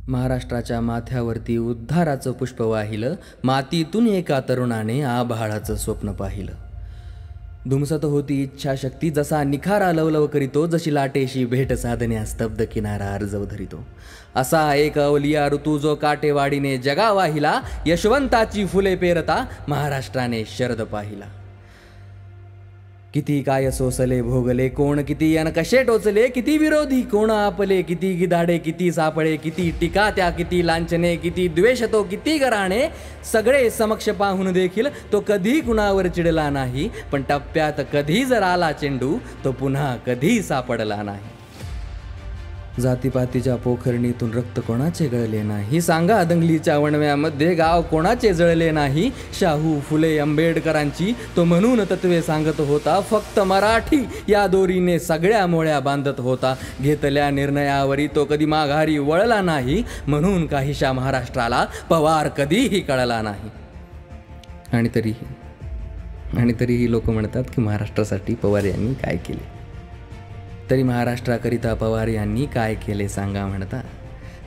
महाराष्ट्राच्या माथ्यावरती उद्धाराचं पुष्प वाहिलं, मातीतून एका तरुणाने आभाळाचं स्वप्न पाहिलं. धुमसत होती इच्छाशक्ती, जसा निखारा लवलव करीतो, जशी लाटेशी भेट साधण्या स्तब्ध किनारा अर्जव धरितो. असा एक अवलिया ऋतू जो काटेवाडीने जगा वाहिला, यशवंताची फुले पेरता महाराष्ट्राने शरद पाहिला. किती काय सोसले भोगले कोण, किती अन कसे टोचले, किती विरोधी कोण आपले, किती गिधाडे किती सापळे, किती टीका त्या किती लांछने, किती द्वेष तो किती गराणे. सगळे समक्ष पाहून देखील तो कधी कुणावर चिडला नाही, पण टप्प्यात कधी जर आला चेंडू तो पुन्हा कधी सापडला नाही. जातीपातीच्या पोखरणीतून रक्त कोणाचे गळले नाही, सांगा दंगलीच्या वणव्यामध्ये गाव कोणाचे जळले नाही. शाहू फुले आंबेडकरांची तो म्हणून तत्वे सांगत होता, फक्त मराठी या दोरीने सगळ्या मोळ्या बांधत होता. घेतल्या निर्णयावरी तो कधी माघारी वळला नाही, म्हणून काहीशा महाराष्ट्राला पवार कधीही कळला नाही. आणि तरीही लोक म्हणतात की महाराष्ट्रासाठी पवार यांनी काय केले. तरी महाराष्ट्राकरिता पवार यांनी काय केले सांगा म्हणता.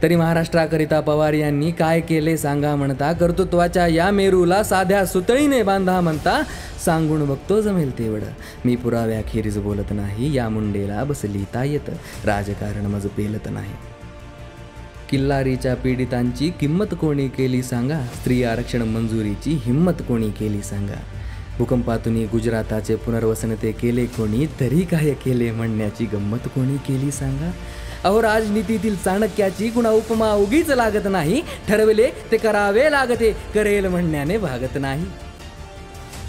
तरी महाराष्ट्राकरिता पवार यांनी काय केले सांगा म्हणता. कर्तृत्वाच्या या मेरूला साध्या सुतळीने बांधा म्हणता. सांगून बघतो जमेल तेवढं, मी पुराव्याखेरीज बोलत नाही. या मुंडेला बस लिहिता येतं, राजकारण मज पेलत नाही. किल्लारीच्या पीडितांची किंमत कोणी केली सांगा. स्त्री आरक्षण मंजुरीची हिंमत कोणी केली सांगा. भूकंपातून गुजराताचे पुनर्वसन ते केले कोणी, तरी काय केले म्हणण्याची गंमत कोणी केली सांगा. अहो राजनीतीतील चाणक्याची कुणा उपमा उगीच लागत नाही. ठरवले ते करावे लागते, करेल म्हणण्याने भागत नाही.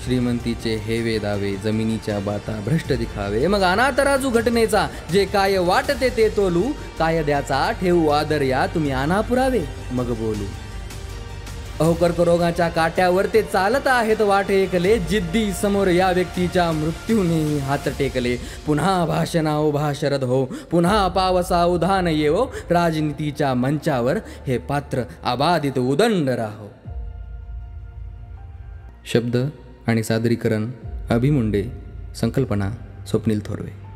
श्रीमंतीचे हेवे दावे, जमिनीच्या बाता भ्रष्ट दिखावे, मग अनातराजू घटनेचा जे काय वाटते ते तोलू. कायद्याचा ठेवू आदर या, तुम्ही आणा पुरावे मग बोलू. अहो कर्करोगाच्या काट्यावर ते चालत आहेत वाट ऐकले, जिद्दी समोर या व्यक्तीच्या मृत्यूने हात टेकले. पुन्हा भाषणा उभा शरद हो, पुन्हा पावसा उधान येवो. राजनीतीच्या मंचावर हे पात्र अबाधित उदंड राहो. शब्द आणि सादरीकरण अभि मुंडे, संकल्पना स्वप्नील थोरवे.